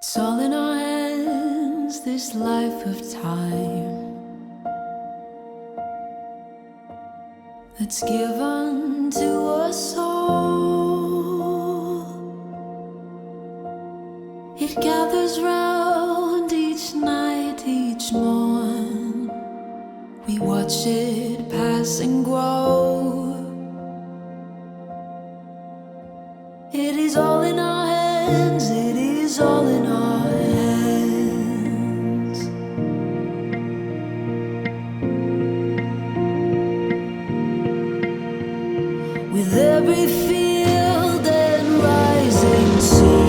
It's all in our hands, this life of time that's given to us all. It gathers round each night, each morn. We watch it pass and grow. It is all in our hands, it is all in our hands. With every field and rising sea,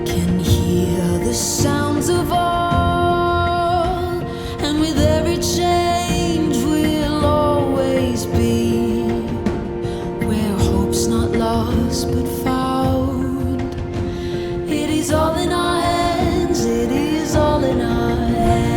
can hear the sounds of all, and with every change we'll always be where hope's not lost but found. It is all in our hands, it is all in our hands.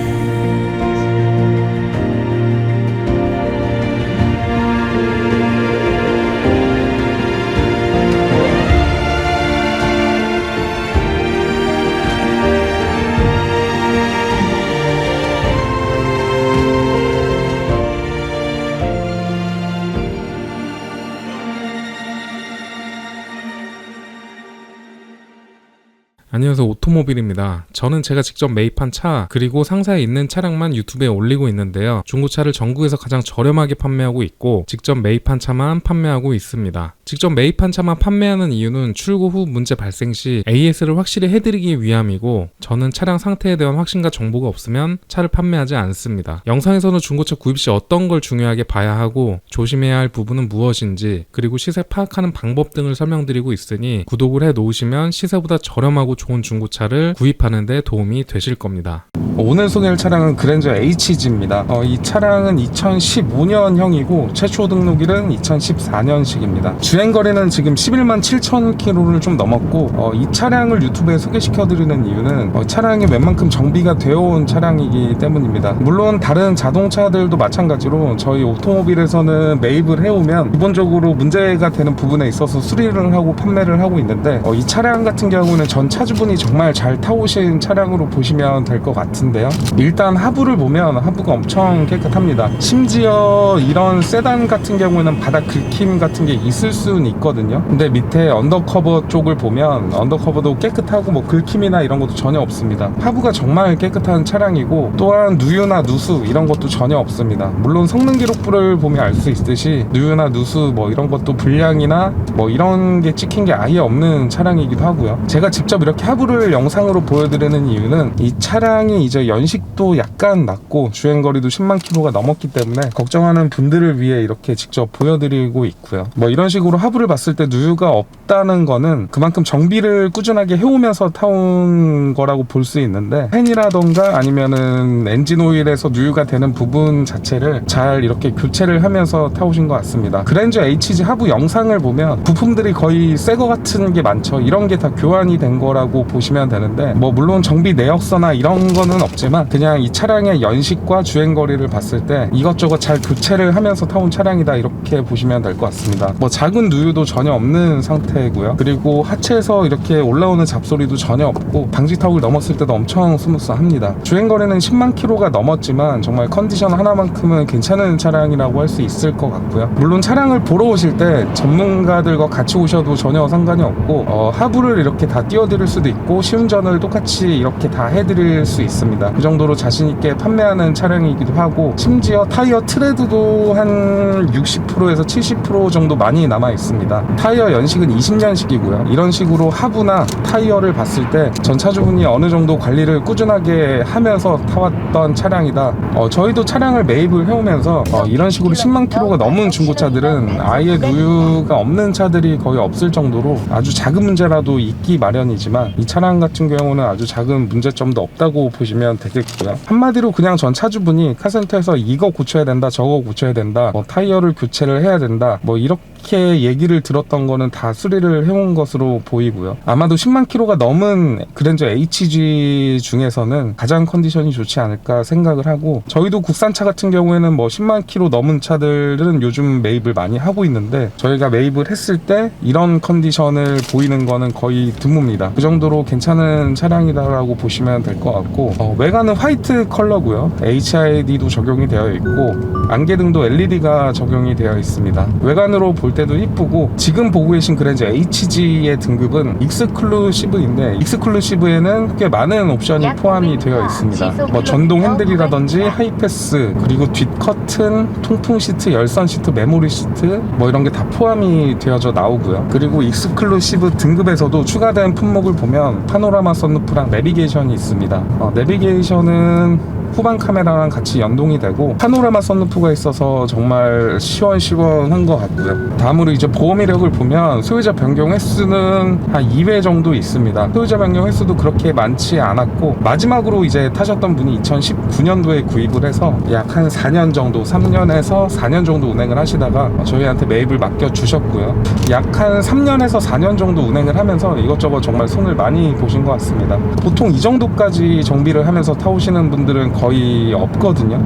안녕하세요, 오토모빌입니다. 저는 제가 직접 매입한 차 그리고 상사에 있는 차량만 유튜브에 올리고 있는데요. 중고차를 전국에서 가장 저렴하게 판매하고 있고 직접 매입한 차만 판매하고 있습니다. 직접 매입한 차만 판매하는 이유는 출고 후 문제 발생 시 AS를 확실히 해드리기 위함이고, 저는 차량 상태에 대한 확신과 정보가 없으면 차를 판매하지 않습니다. 영상에서는 중고차 구입 시 어떤 걸 중요하게 봐야 하고 조심해야 할 부분은 무엇인지, 그리고 시세 파악하는 방법 등을 설명드리고 있으니 구독을 해 놓으시면 시세보다 저렴하고 좋은 중고차를 구입하는 데 도움이 되실 겁니다. 오늘 소개할 차량은 그랜저 HG입니다. 이 차량은 2015년형이고 최초 등록일은 2014년식입니다. 주행거리는 지금 11만 7천 km를 좀 넘었고, 이 차량을 유튜브에 소개시켜드리는 이유는 차량이 웬만큼 정비가 되어 온 차량이기 때문입니다. 물론 다른 자동차들도 마찬가지로 저희 오토모빌에서는 매입을 해오면 기본적으로 문제가 되는 부분에 있어서 수리를 하고 판매를 하고 있는데, 이 차량 같은 경우는 전 차주분이 정말 잘 타오신 차량으로 보시면 될 것 같은데요. 일단 하부를 보면 하부가 엄청 깨끗합니다. 심지어 이런 세단 같은 경우에는 바닥 긁힘 같은 게 있을 수는 있거든요. 근데 밑에 언더커버 쪽을 보면 언더커버도 깨끗하고 뭐 긁힘이나 이런 것도 전혀 없습니다. 하부가 정말 깨끗한 차량이고, 또한 누유나 누수 이런 것도 전혀 없습니다. 물론 성능 기록부를 보면 알 수 있듯이 누유나 누수 뭐 이런 것도 불량이나 뭐 이런 게 찍힌 게 아예 없는 차량이기도 하고요. 제가 직접 이렇게 하부를 영상으로 보여드리는 이유는 이 차량이 이제 연식도 약간 낮고 주행거리도 10만 km가 넘었기 때문에 걱정하는 분들을 위해 이렇게 직접 보여드리고 있고요. 뭐 이런 식으로 하부를 봤을 때 누유가 없다는 거는 그만큼 정비를 꾸준하게 해오면서 타온 거라고 볼 수 있는데, 팬이라던가 아니면은 엔진 오일에서 누유가 되는 부분 자체를 잘 이렇게 교체를 하면서 타오신 것 같습니다. 그랜저 HG 하부 영상을 보면 부품들이 거의 새 거 같은 게 많죠. 이런 게 다 교환이 된 거라고 보시면 되는데, 뭐 물론 정비 내역서나 이런 거는 없지만 그냥 이 차량의 연식과 주행거리를 봤을 때 이것저것 잘 교체를 하면서 타온 차량이다, 이렇게 보시면 될 것 같습니다. 뭐 작은 누유도 전혀 없는 상태고요. 그리고 하체에서 이렇게 올라오는 잡소리도 전혀 없고 방지턱을 넘었을 때도 엄청 스무스합니다. 주행거리는 10만 km가 넘었지만 정말 컨디션 하나만큼은 괜찮은 차량이라고 할 수 있을 것 같고요. 물론 차량을 보러 오실 때 전문가들과 같이 오셔도 전혀 상관이 없고, 하부를 이렇게 다 띄워드릴 수도 있고 시운전을 똑같이 이렇게 다 해드릴 수 있습니다. 그 정도로 자신있게 판매하는 차량이기도 하고, 심지어 타이어 트레드도 한 60%에서 70% 정도 많이 남아 있습니다. 타이어 연식은 20년식이고요. 이런 식으로 하부나 타이어를 봤을 때 전 차주분이 어느 정도 관리를 꾸준하게 하면서 타왔던 차량이다. 저희도 차량을 매입을 해오면서 이런 식으로 10만 km가 넘은 중고차들은 아예 누유가 없는 차들이 거의 없을 정도로 아주 작은 문제라도 있기 마련이지만, 이 차량 같은 경우는 아주 작은 문제점도 없다고 보시면 되겠고요. 한마디로 그냥 전 차주분이 카센터에서 이거 고쳐야 된다, 저거 고쳐야 된다, 뭐 타이어를 교체를 해야 된다, 뭐 이렇게 얘기를 들었던 거는 다 수리를 해온 것으로 보이고요. 아마도 10만 킬로가 넘은 그랜저 HG 중에서는 가장 컨디션이 좋지 않을까 생각을 하고, 저희도 국산차 같은 경우에는 뭐 10만 킬로 넘은 차들은 요즘 매입을 많이 하고 있는데, 저희가 매입을 했을 때 이런 컨디션을 보이는 거는 거의 드뭅니다. 그 정도로 괜찮은 차량이다라고 보시면 될 것 같고, 외관은 화이트 컬러고요. HID도 적용이 되어 있고 안개등도 LED가 적용이 되어 있습니다. 외관으로 볼 때도 이쁘고, 지금 보고 계신 그랜저 HG의 등급은 익스클루시브인데, 익스클루시브에는 꽤 많은 옵션이 포함이 되어 있습니다. 뭐 전동 핸들이라든지 하이패스, 그리고 뒷커튼, 통풍 시트, 열선 시트, 메모리 시트, 뭐 이런 게 다 포함이 되어져 나오고요. 그리고 익스클루시브 등급에서도 추가된 품목을 보면 파노라마 선루프랑 내비게이션이 있습니다. 내비게이션은 후방 카메라랑 같이 연동이 되고 파노라마 선루프가 있어서 정말 시원시원한 것 같고요. 다음으로 이제 보험 이력을 보면 소유자 변경 횟수는 한 2회 정도 있습니다. 소유자 변경 횟수도 그렇게 많지 않았고, 마지막으로 이제 타셨던 분이 2019년도에 구입을 해서 약 한 4년 정도, 3년에서 4년 정도 운행을 하시다가 저희한테 매입을 맡겨주셨고요. 약 한 3년에서 4년 정도 운행을 하면서 이것저것 정말 손을 많이 보신 것 같습니다. 보통 이 정도까지 정비를 하면서 타오시는 분들은 거의 없거든요.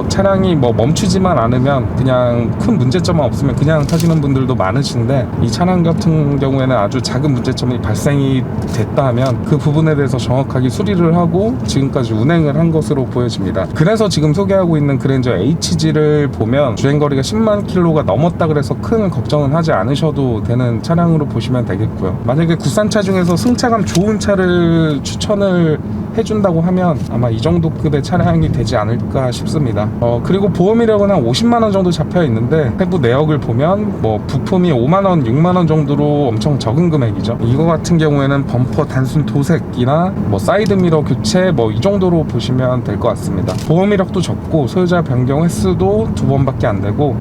차량이 멈추지만 않으면, 그냥 큰 문제점만 없으면 그냥 타시는 분들도 많으신데, 이 차량 같은 경우에는 아주 작은 문제점이 발생이 됐다 하면 그 부분에 대해서 정확하게 수리를 하고 지금까지 운행을 한 것으로 보여집니다. 그래서 지금 소개하고 있는 그랜저 HG를 보면 주행거리가 10만 킬로가 넘었다 그래서 큰 걱정은 하지 않으셔도 되는 차량으로 보시면 되겠고요. 만약에 국산차 중에서 승차감 좋은 차를 추천을 해준다고 하면 아마 이 정도 급의 차량이 되지 않을까 싶습니다. 그리고 보험 이력은 한 50만원 정도 잡혀 있는데, 세부 내역을 보면 부품이 5만원, 6만원 정도로 엄청 적은 금액이죠. 이거 같은 경우에는 범퍼 단순 도색이나 사이드미러 교체 이 정도로 보시면 될 것 같습니다. 보험 이력도 적고 소유자 변경 횟수도 2번밖에 안 되고,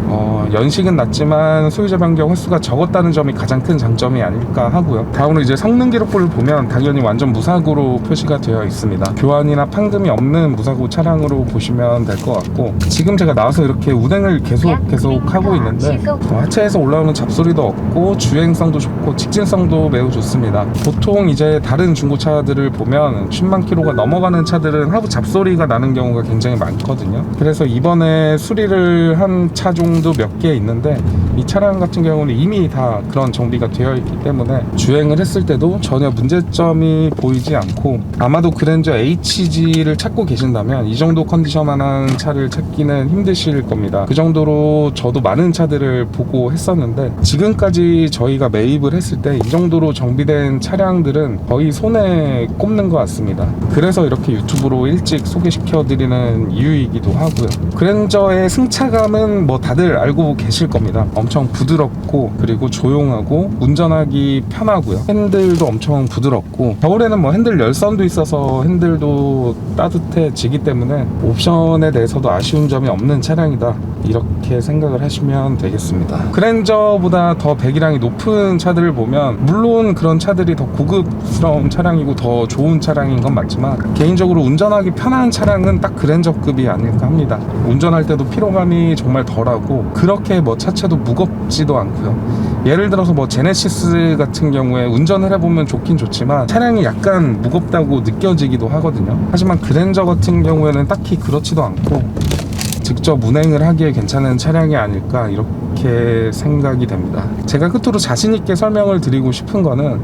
연식은 낮지만 소유자 변경 횟수가 적었다는 점이 가장 큰 장점이 아닐까 하고요. 다음으로 이제 성능 기록부를 보면 당연히 완전 무사고로 표시가 되어 있습니다. 교환이나 판금이 없는 무사고 차량으로 보시면 될 것 같고, 지금 제가 나와서 이렇게 운행을 계속 하고 있는데 하체에서 올라오는 잡소리도 없고 주행성도 좋고 직진성도 매우 좋습니다. 보통 이제 다른 중고차들을 보면 10만 킬로가 넘어가는 차들은 하부 잡소리가 나는 경우가 굉장히 많거든요. 그래서 이번에 수리를 한 차 정도 몇 개 있는데, 이 차량 같은 경우는 이미 다 그런 정비가 되어 있기 때문에 주행을 했을 때도 전혀 문제점이 보이지 않고, 아마도 그랜저 HG를 찾고 계신다면 이 정도 컨디션만한 차를 찾기는 힘드실 겁니다. 그 정도로 저도 많은 차들을 보고 했었는데, 지금까지 저희가 매입을 했을 때 이 정도로 정비된 차량들은 거의 손에 꼽는 것 같습니다. 그래서 이렇게 유튜브로 일찍 소개시켜 드리는 이유이기도 하고요. 그랜저의 승차감은 다들 알고 계실 겁니다. 엄청 부드럽고, 그리고 조용하고 운전하기 편하고요. 핸들도 엄청 부드럽고, 겨울에는 핸들 열선도 있어서 핸들도 따뜻해지기 때문에 옵션에 대해서도 아쉬운 점이 없는 차량이다, 이렇게 생각을 하시면 되겠습니다. 그랜저보다 더 배기량이 높은 차들을 보면 물론 그런 차들이 더 고급스러운 차량이고 더 좋은 차량인 건 맞지만, 개인적으로 운전하기 편한 차량은 딱 그랜저급이 아닐까 합니다. 운전할 때도 피로감이 정말 덜하고, 그렇게 차체도 무겁지도 않고요. 예를 들어서 제네시스 같은 경우에 운전을 해보면 좋긴 좋지만 차량이 약간 무겁다고 느껴지기도 하거든요. 하지만 그랜저 같은 경우에는 딱히 그렇지도 않고 직접 운행을 하기에 괜찮은 차량이 아닐까, 이렇게 생각이 됩니다. 제가 끝으로 자신있게 설명을 드리고 싶은 거는,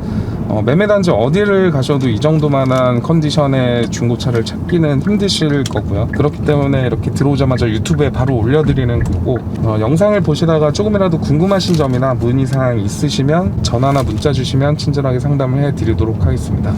매매단지 어디를 가셔도 이 정도만한 컨디션의 중고차를 찾기는 힘드실 거고요. 그렇기 때문에 이렇게 들어오자마자 유튜브에 바로 올려드리는 거고, 영상을 보시다가 조금이라도 궁금하신 점이나 문의사항 있으시면 전화나 문자 주시면 친절하게 상담을 해드리도록 하겠습니다.